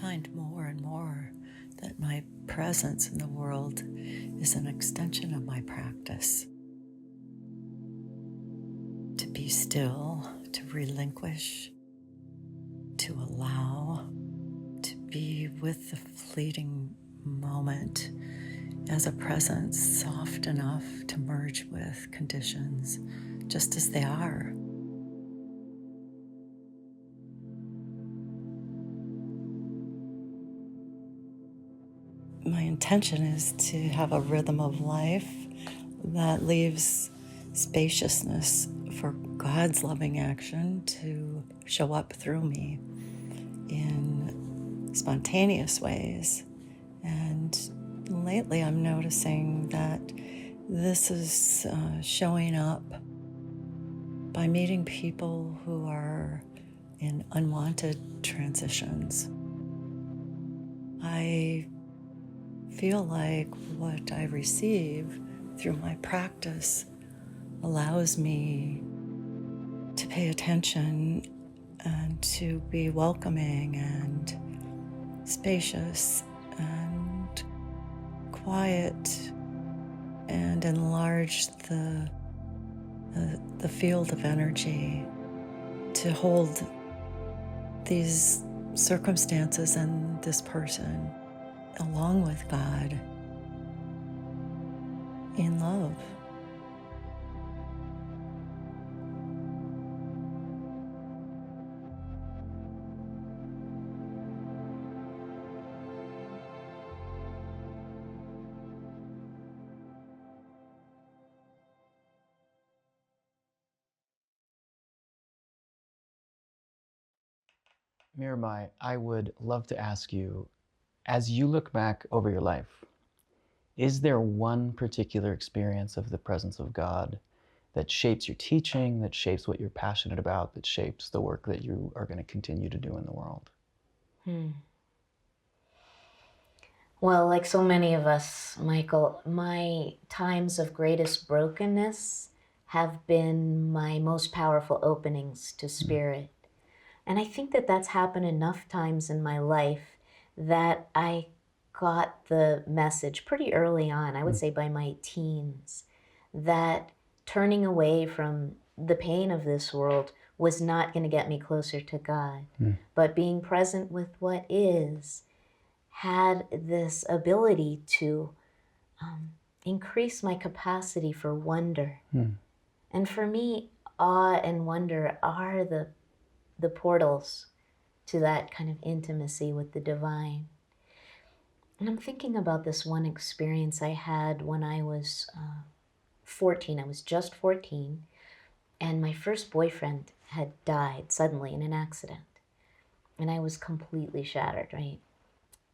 find more and more that my presence in the world is an extension of my practice. To be still, to relinquish, to allow, to be with the fleeting moment as a presence soft enough to merge with conditions just as they are. My intention is to have a rhythm of life that leaves spaciousness for God's loving action to show up through me in spontaneous ways. And lately I'm noticing that this is showing up by meeting people who are in unwanted transitions. I feel like what I receive through my practice allows me to pay attention and to be welcoming and spacious and quiet and enlarge the field of energy to hold these circumstances and this person along with God in love. Mirabai, I would love to ask you, as you look back over your life, is there one particular experience of the presence of God that shapes your teaching, that shapes what you're passionate about, that shapes the work that you are going to continue to do in the world? Well, like so many of us, Michael, my times of greatest brokenness have been my most powerful openings to spirit. And I think that that's happened enough times in my life that I got the message pretty early on, I would say by my teens, that turning away from the pain of this world was not going to get me closer to God. But being present with what is had this ability to increase my capacity for wonder. And for me, awe and wonder are the portals to that kind of intimacy with the divine. And I'm thinking about this one experience I had when I was 14. I was just 14, and my first boyfriend had died suddenly in an accident. And I was completely shattered, right?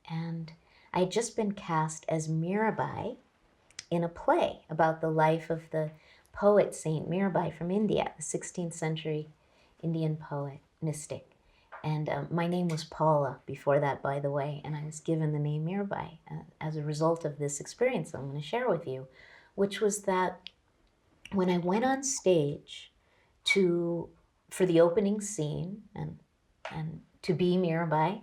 And I had just been cast as Mirabai in a play about the life of the poet Saint Mirabai from India, the 16th century Indian poet, mystic. And my name was Paula before that, by the way, and I was given the name Mirabai as a result of this experience I'm going to share with you, which was that when I went on stage for the opening scene and to be Mirabai,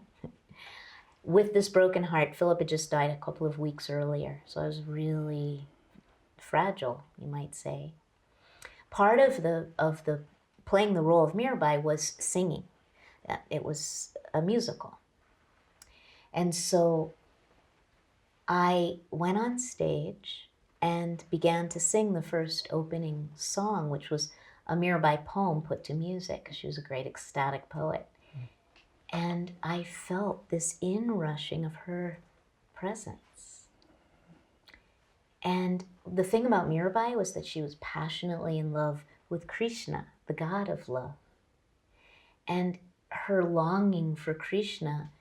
with this broken heart, Philip had just died a couple of weeks earlier, so I was really fragile, you might say. Part of the playing the role of Mirabai was singing. It was a musical. And so I went on stage and began to sing the first opening song, which was a Mirabai poem put to music, because she was a great ecstatic poet. And I felt this inrushing of her presence. And the thing about Mirabai was that she was passionately in love with Krishna, the god of love. And her longing for Krishna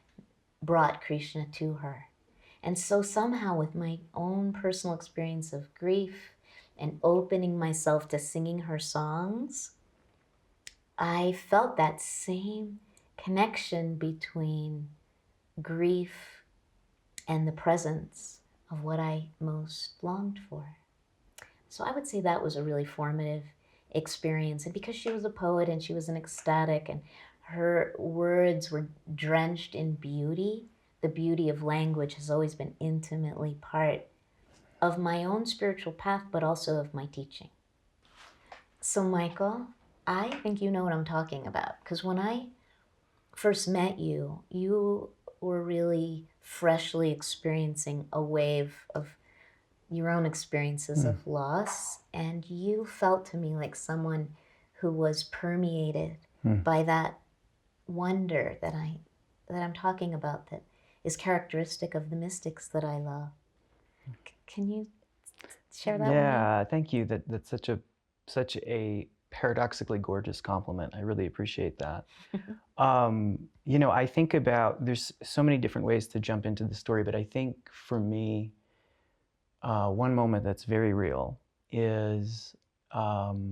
brought Krishna to her. And so somehow with my own personal experience of grief and opening myself to singing her songs, I felt that same connection between grief and the presence of what I most longed for. So I would say that was a really formative experience. And because she was a poet and she was an ecstatic and her words were drenched in beauty, the beauty of language has always been intimately part of my own spiritual path, but also of my teaching. So Michael, I think you know what I'm talking about, because when I first met you, you were really freshly experiencing a wave of your own experiences of loss, and you felt to me like someone who was permeated by that wonder that I'm talking about, that is characteristic of the mystics that I love. Can you share that with me? Yeah, thank you. That's such a paradoxically gorgeous compliment. I really appreciate that. You know, I think about, there's so many different ways to jump into the story, but I think for me, one moment that's very real is 5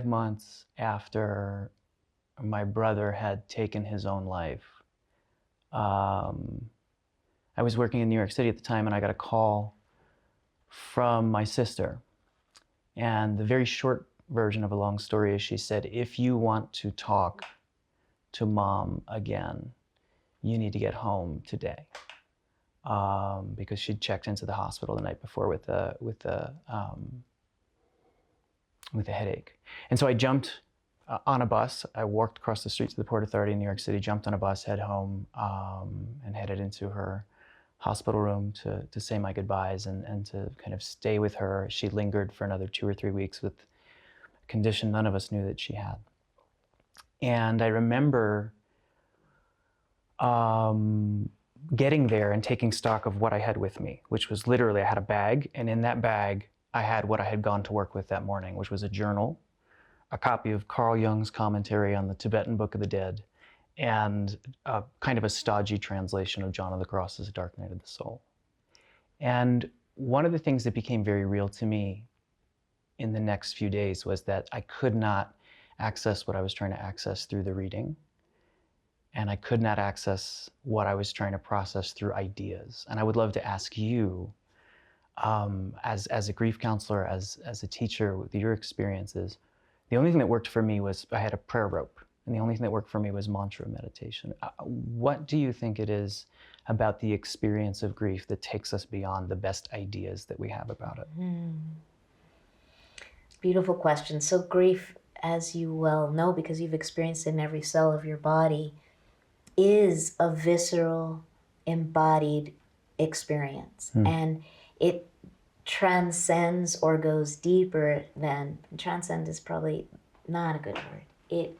months after my brother had taken his own life. I was working in New York City at the time, and I got a call from my sister. And the very short version of a long story is, she said, if you want to talk to Mom again, you need to get home today. Because she'd checked into the hospital the night before with a headache. And so I jumped on a bus. I walked across the street to the Port Authority in New York City, jumped on a bus, head home, and headed into her hospital room to say my goodbyes and to kind of stay with her. She lingered for another 2 or 3 weeks with a condition none of us knew that she had. And I remember getting there and taking stock of what I had with me, which was literally, I had a bag, and in that bag, I had what I had gone to work with that morning, which was a journal, a copy of Carl Jung's commentary on the Tibetan Book of the Dead, and kind of a stodgy translation of John of the Cross's Dark Night of the Soul. And one of the things that became very real to me in the next few days was that I could not access what I was trying to access through the reading, and I could not access what I was trying to process through ideas. And I would love to ask you, as a grief counselor, as a teacher with your experiences, the only thing that worked for me was I had a prayer rope, and the only thing that worked for me was mantra meditation. What do you think it is about the experience of grief that takes us beyond the best ideas that we have about it? Beautiful question. So grief, as you well know, because you've experienced it in every cell of your body, is a visceral, embodied experience. And it transcends or goes deeper than, transcend is probably not a good word. It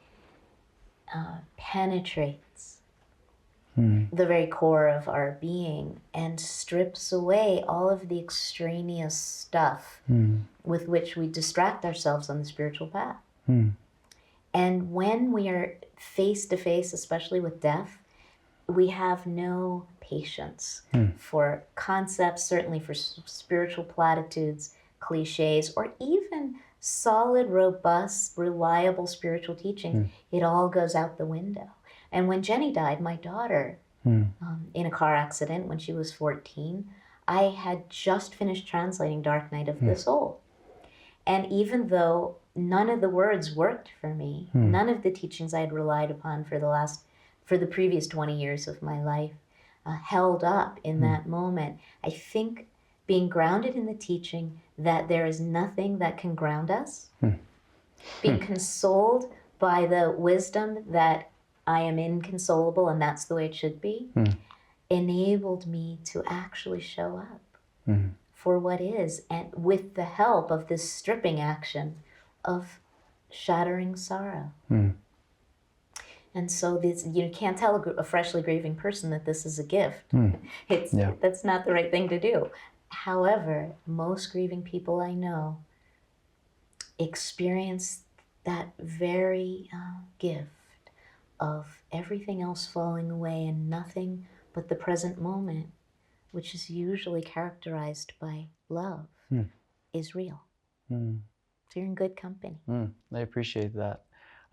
penetrates the very core of our being and strips away all of the extraneous stuff with which we distract ourselves on the spiritual path. And when we are face to face, especially with death, we have no patience for concepts, certainly for spiritual platitudes, cliches, or even solid, robust, reliable spiritual teachings. It all goes out the window. And when Jenny died, my daughter, in a car accident when she was 14, I had just finished translating Dark Night of the Soul. And even though none of the words worked for me, none of the teachings I had relied upon for the previous 20 years of my life held up in that moment, I think being grounded in the teaching that there is nothing that can ground us, being consoled by the wisdom that I am inconsolable and that's the way it should be, enabled me to actually show up for what is, and with the help of this stripping action of shattering sorrow. And so this, you can't tell a freshly grieving person that this is a gift. That's not the right thing to do. However, most grieving people I know experience that very gift of everything else falling away and nothing but the present moment, which is usually characterized by love, is real. So you're in good company. I appreciate that.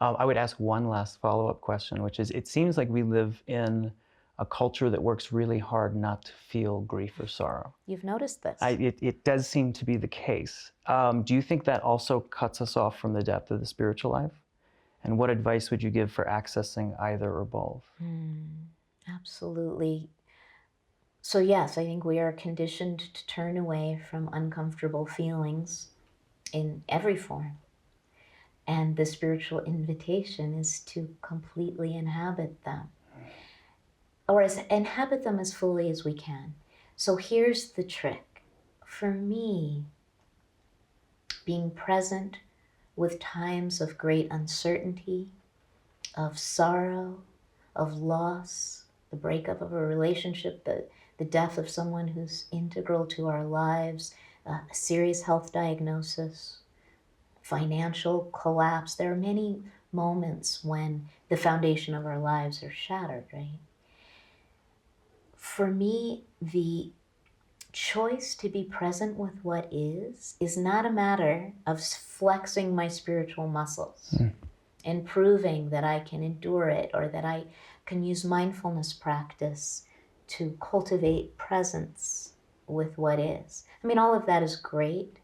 I would ask one last follow-up question, which is, it seems like we live in a culture that works really hard not to feel grief or sorrow. You've noticed this. It does seem to be the case. Do you think that also cuts us off from the depth of the spiritual life? And what advice would you give for accessing either or both? Absolutely. So yes, I think we are conditioned to turn away from uncomfortable feelings in every form. And the spiritual invitation is to completely inhabit them, or inhabit them as fully as we can. So here's the trick. For me, being present with times of great uncertainty, of sorrow, of loss, the breakup of a relationship, the death of someone who's integral to our lives, a serious health diagnosis, financial collapse. There are many moments when the foundation of our lives are shattered, right? For me, the choice to be present with what is not a matter of flexing my spiritual muscles and proving that I can endure it, or that I can use mindfulness practice to cultivate presence with what is. I mean, all of that is great,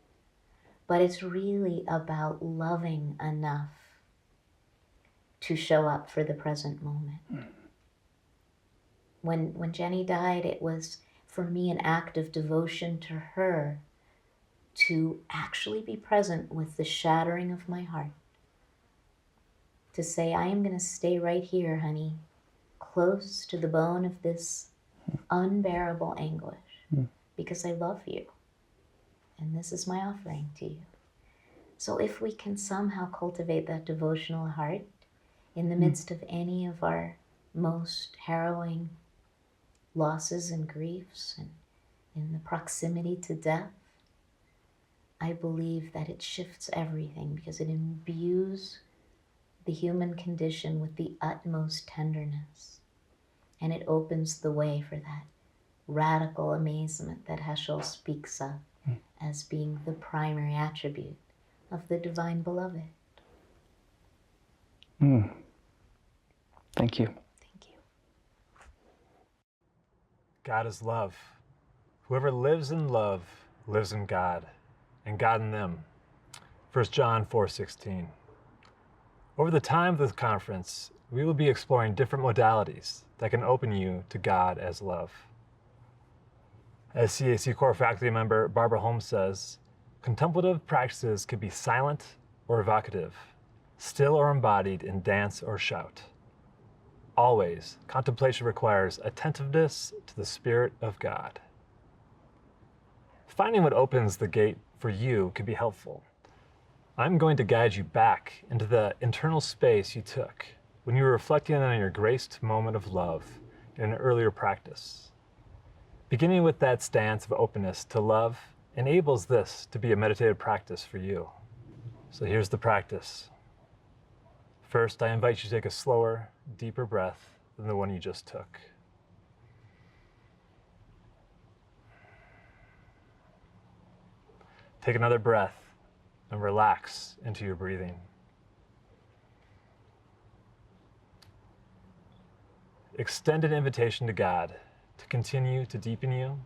but it's really about loving enough to show up for the present moment. When Jenny died, it was, for me, an act of devotion to her to actually be present with the shattering of my heart. To say, I am going to stay right here, honey, close to the bone of this unbearable anguish, because I love you. And this is my offering to you. So if we can somehow cultivate that devotional heart in the midst of any of our most harrowing losses and griefs, and in the proximity to death, I believe that it shifts everything, because it imbues the human condition with the utmost tenderness. And it opens the way for that radical amazement that Heschel speaks of as being the primary attribute of the divine beloved. Thank you. Thank you. God is love. Whoever lives in love lives in God, and God in them. 1 John 4:16. Over the time of this conference, we will be exploring different modalities that can open you to God as love. As CAC core faculty member Barbara Holmes says, contemplative practices can be silent or evocative, still or embodied in dance or shout. Always, contemplation requires attentiveness to the Spirit of God. Finding what opens the gate for you can be helpful. I'm going to guide you back into the internal space you took when you were reflecting on your graced moment of love in an earlier practice. Beginning with that stance of openness to love enables this to be a meditative practice for you. So here's the practice. First, I invite you to take a slower, deeper breath than the one you just took. Take another breath and relax into your breathing. Extend an invitation to God to continue to deepen you,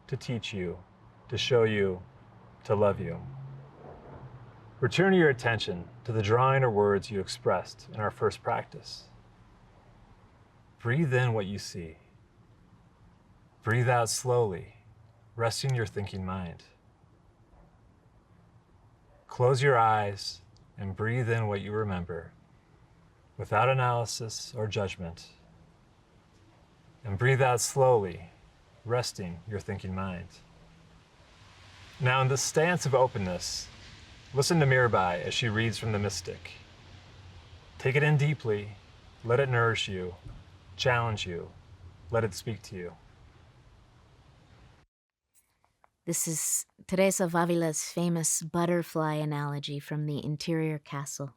to teach you, to show you, to love you. Return your attention to the drawing or words you expressed in our first practice. Breathe in what you see. Breathe out slowly, resting your thinking mind. Close your eyes and breathe in what you remember, without analysis or judgment. And breathe out slowly, resting your thinking mind. Now, in this stance of openness, listen to Mirabai as she reads from the mystic. Take it in deeply, let it nourish you, challenge you, let it speak to you. This is Teresa of Avila's famous butterfly analogy from the interior castle.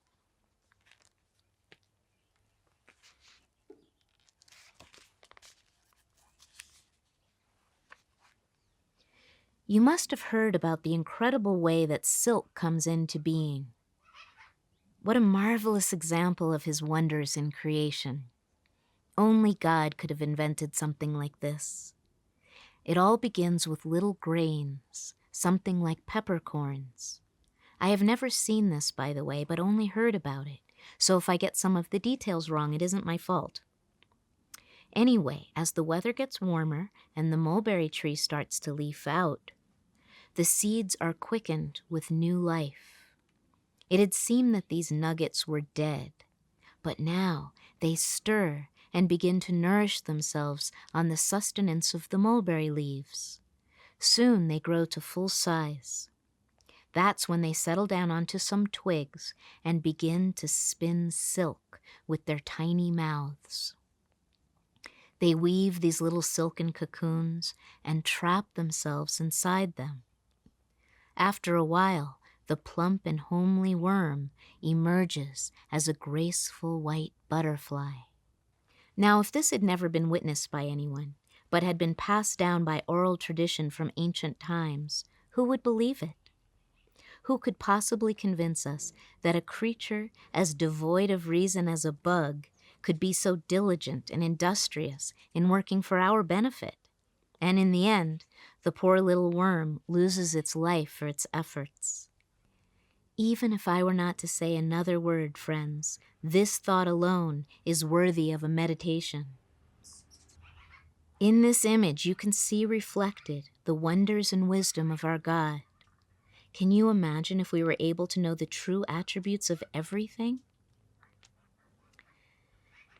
You must have heard about the incredible way that silk comes into being. What a marvelous example of his wonders in creation. Only God could have invented something like this. It all begins with little grains, something like peppercorns. I have never seen this, by the way, but only heard about it. So if I get some of the details wrong, it isn't my fault. Anyway, as the weather gets warmer and the mulberry tree starts to leaf out, the seeds are quickened with new life. It had seemed that these nuggets were dead, but now they stir and begin to nourish themselves on the sustenance of the mulberry leaves. Soon they grow to full size. That's when they settle down onto some twigs and begin to spin silk with their tiny mouths. They weave these little silken cocoons and trap themselves inside them. After a while, the plump and homely worm emerges as a graceful white butterfly. Now, if this had never been witnessed by anyone, but had been passed down by oral tradition from ancient times, who would believe it? Who could possibly convince us that a creature as devoid of reason as a bug could be so diligent and industrious in working for our benefit? And in the end, the poor little worm loses its life for its efforts. Even if I were not to say another word, friends, this thought alone is worthy of a meditation. In this image, you can see reflected the wonders and wisdom of our God. Can you imagine if we were able to know the true attributes of everything?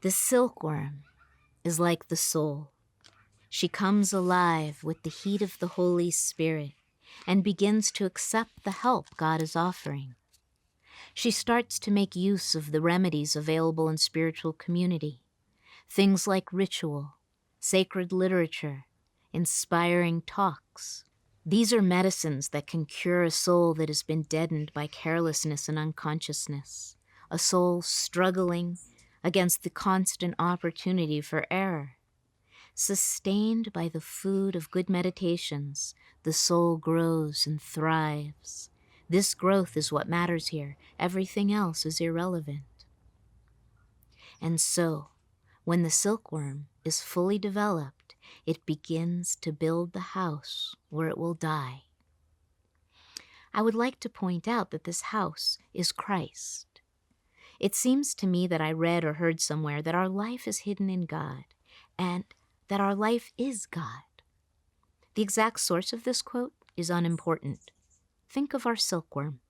The silkworm is like the soul. She comes alive with the heat of the Holy Spirit and begins to accept the help God is offering. She starts to make use of the remedies available in spiritual community, things like ritual, sacred literature, inspiring talks. These are medicines that can cure a soul that has been deadened by carelessness and unconsciousness, a soul struggling against the constant opportunity for error. Sustained by the food of good meditations, the soul grows and thrives. This growth is what matters here. Everything else is irrelevant. And so, when the silkworm is fully developed, it begins to build the house where it will die. I would like to point out that this house is Christ. It seems to me that I read or heard somewhere that our life is hidden in God, and that our life is God. The exact source of this quote is unimportant. Think of our silkworm.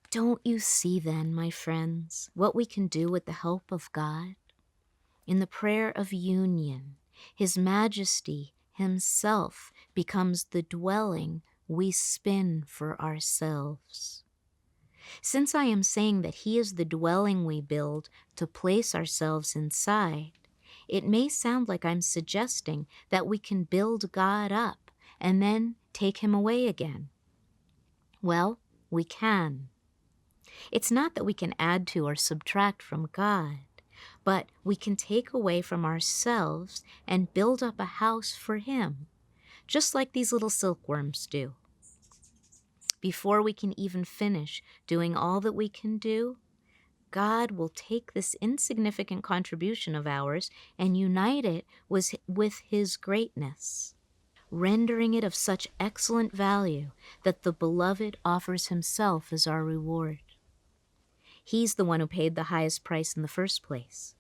Don't you see then, my friends, what we can do with the help of God? In the prayer of union, His Majesty Himself becomes the dwelling we spin for ourselves. Since I am saying that He is the dwelling we build to place ourselves inside, it may sound like I'm suggesting that we can build God up and then take Him away again. Well, we can. It's not that we can add to or subtract from God, but we can take away from ourselves and build up a house for Him, just like these little silkworms do. Before we can even finish doing all that we can do, God will take this insignificant contribution of ours and unite it with His greatness, rendering it of such excellent value that the Beloved offers Himself as our reward. He's the one who paid the highest price in the first place.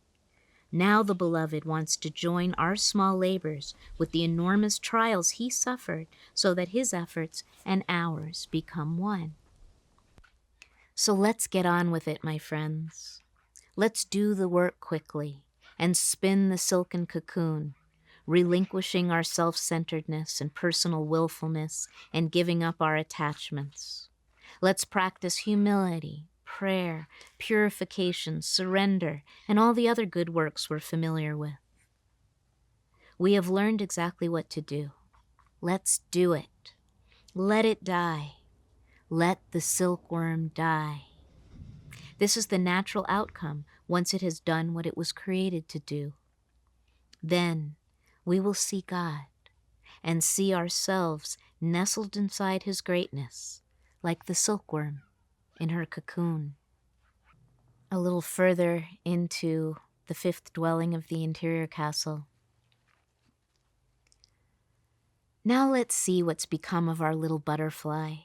Now the Beloved wants to join our small labors with the enormous trials He suffered so that His efforts and ours become one. So let's get on with it, my friends. Let's do the work quickly and spin the silken cocoon, relinquishing our self-centeredness and personal willfulness and giving up our attachments. Let's practice humility, prayer, purification, surrender, and all the other good works we're familiar with. We have learned exactly what to do. Let's do it. Let it die. Let the silkworm die. This is the natural outcome once it has done what it was created to do. Then we will see God and see ourselves nestled inside His greatness, like the silkworm in her cocoon. A little further into the fifth dwelling of the interior castle. Now let's see what's become of our little butterfly.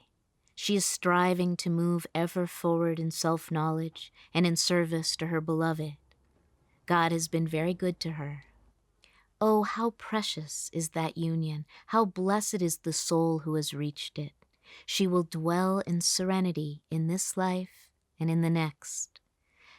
She is striving to move ever forward in self-knowledge and in service to her Beloved. God has been very good to her. Oh, how precious is that union. How blessed is the soul who has reached it. She will dwell in serenity in this life and in the next.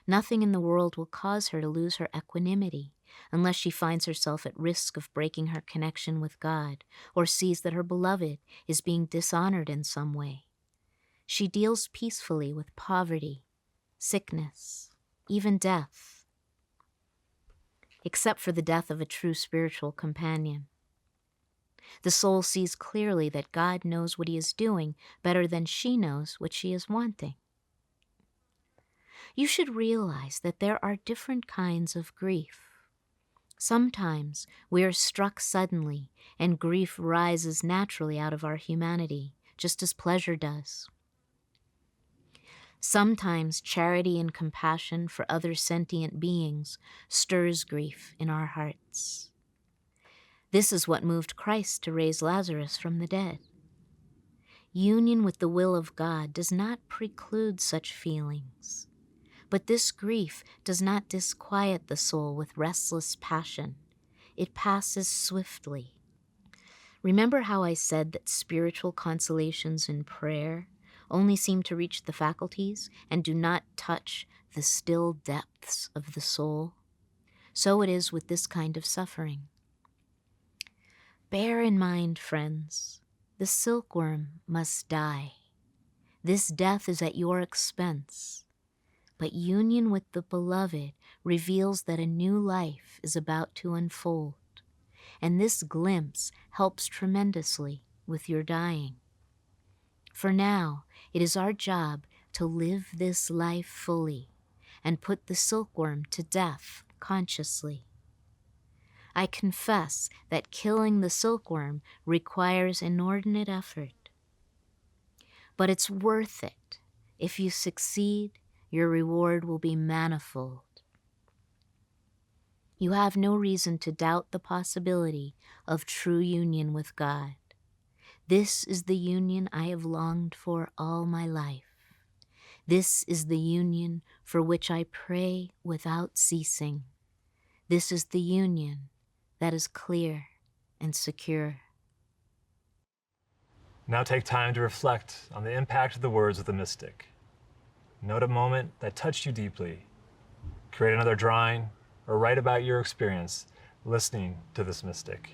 Nothing in the world will cause her to lose her equanimity unless she finds herself at risk of breaking her connection with God or sees that her beloved is being dishonored in some way. She deals peacefully with poverty, sickness, even death, except for the death of a true spiritual companion. The soul sees clearly that God knows what he is doing better than she knows what she is wanting. You should realize that there are different kinds of grief. Sometimes we are struck suddenly and grief rises naturally out of our humanity, just as pleasure does. Sometimes charity and compassion for other sentient beings stirs grief in our hearts. This is what moved Christ to raise Lazarus from the dead. Union with the will of God does not preclude such feelings, but this grief does not disquiet the soul with restless passion. It passes swiftly. Remember how I said that spiritual consolations in prayer only seem to reach the faculties and do not touch the still depths of the soul? So it is with this kind of suffering. Bear in mind, friends, the silkworm must die. This death is at your expense. But union with the beloved reveals that a new life is about to unfold, and this glimpse helps tremendously with your dying. For now, it is our job to live this life fully and put the silkworm to death consciously. I confess that killing the silkworm requires inordinate effort, but it's worth it. If you succeed, your reward will be manifold. You have no reason to doubt the possibility of true union with God. This is the union I have longed for all my life. This is the union for which I pray without ceasing. This is the union that is clear and secure. Now take time to reflect on the impact of the words of the mystic. Note a moment that touched you deeply. Create another drawing or write about your experience listening to this mystic.